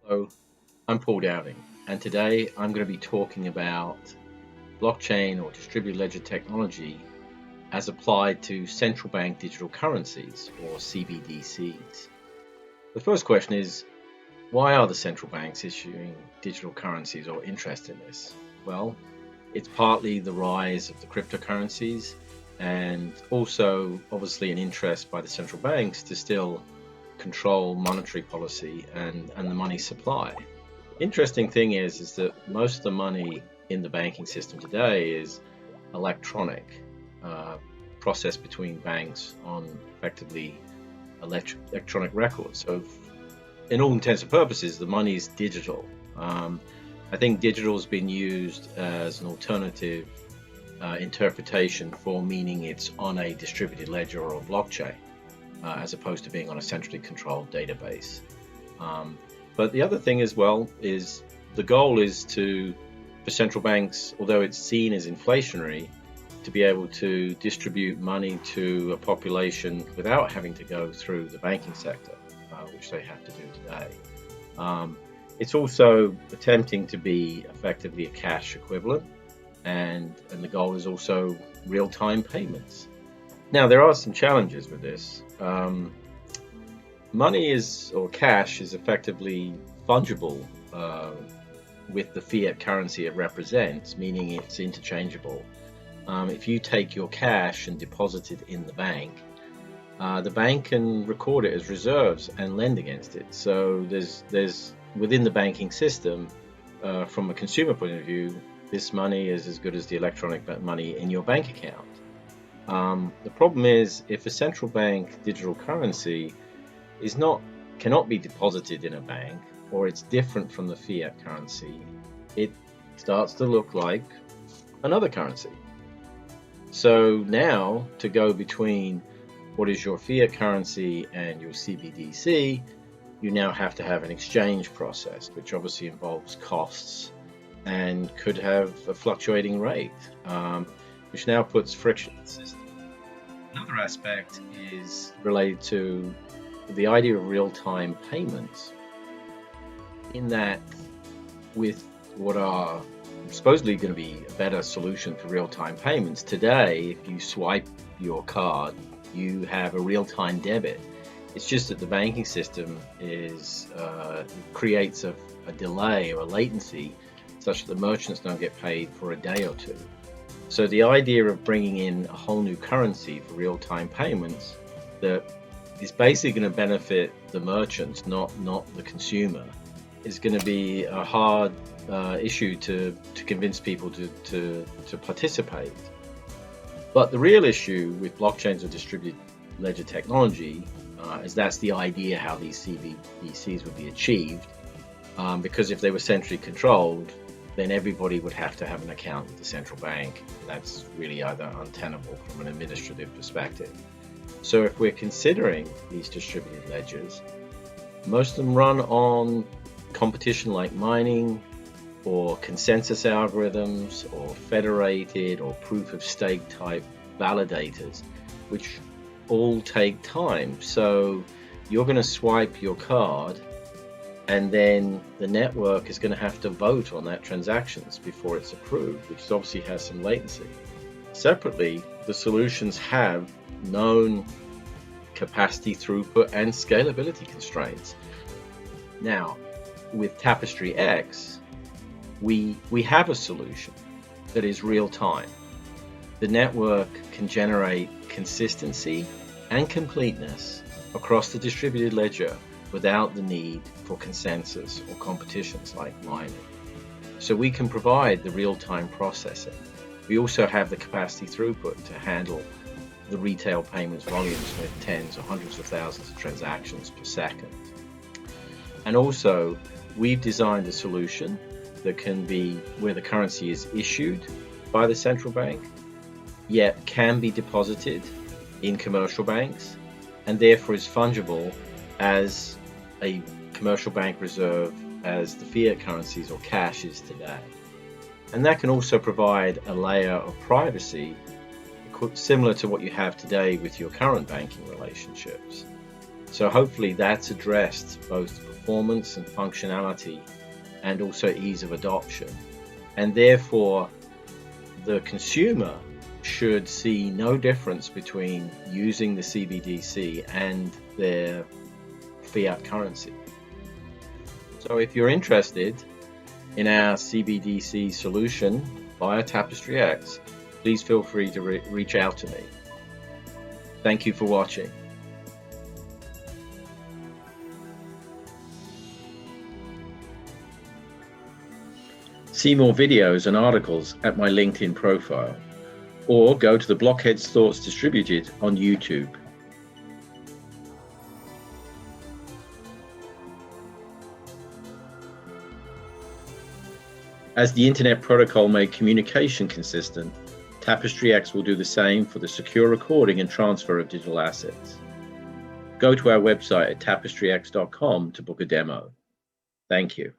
Hello, I'm Paul Dowding, and today I'm going to be talking about blockchain or distributed ledger technology as applied to central bank digital currencies or CBDCs. The first question is, why are the central banks issuing digital currencies or interested in this? Well, it's partly the rise of the cryptocurrencies and also obviously an interest by the central banks to still control monetary policy and the money supply. Interesting thing is that most of the money in the banking system today is electronic, processed between banks on effectively electronic records. So, in all intents and purposes, the money is digital. I think digital has been used as an alternative interpretation for meaning it's on a distributed ledger or a blockchain, as opposed to being on a centrally controlled database. But the other thing as well is the goal is for central banks, although it's seen as inflationary, to be able to distribute money to a population without having to go through the banking sector, which they have to do today. It's also attempting to be effectively a cash equivalent, and the goal is also real-time payments. Now, there are some challenges with this. Money or cash is effectively fungible with the fiat currency it represents, meaning it's interchangeable. If you take your cash and deposit it in the bank can record it as reserves and lend against it. So there's within the banking system, from a consumer point of view, this money is as good as the electronic money in your bank account. The problem is if a central bank digital currency cannot be deposited in a bank, or it's different from the fiat currency, it starts to look like another currency. So now, to go between what is your fiat currency and your CBDC, you now have to have an exchange process, which obviously involves costs and could have a fluctuating rate, which now puts friction in the system. Another aspect is related to the idea of real-time payments, in that with what are supposedly going to be a better solution for real-time payments, today if you swipe your card you have a real-time debit. It's just that the banking system creates a delay or a latency such that the merchants don't get paid for a day or two. So the idea of bringing in a whole new currency for real-time payments that is basically going to benefit the merchants, not the consumer, is going to be a hard issue to convince people to participate. But the real issue with blockchains or distributed ledger technology is that's the idea how these CBDCs would be achieved, because if they were centrally controlled, then everybody would have to have an account with the central bank. That's really either untenable from an administrative perspective. So if we're considering these distributed ledgers, most of them run on competition like mining or consensus algorithms or federated or proof of stake type validators, which all take time. So you're going to swipe your card and then the network is going to have to vote on that transactions before it's approved, which obviously has some latency. Separately, the solutions have known capacity, throughput, and scalability constraints. Now, with TapestryX, we have a solution that is real-time. The network can generate consistency and completeness across the distributed ledger without the need for consensus or competitions like mining. So we can provide the real-time processing. We also have the capacity throughput to handle the retail payments volumes with tens or hundreds of thousands of transactions per second. And also, we've designed a solution that can be where the currency is issued by the central bank, yet can be deposited in commercial banks, and therefore is fungible as a commercial bank reserve as the fiat currencies or cash is today. And that can also provide a layer of privacy similar to what you have today with your current banking relationships. So hopefully that's addressed both the performance and functionality, and also ease of adoption. And therefore, the consumer should see no difference between using the CBDC and their fiat currency. So if you're interested in our CBDC solution via TapestryX, please feel free to reach out to me. Thank you for watching. See more videos and articles at my LinkedIn profile, or go to the Blockheads Thoughts Distributed on YouTube. As the Internet Protocol made communication consistent, TapestryX will do the same for the secure recording and transfer of digital assets. Go to our website at tapestryx.com to book a demo. Thank you.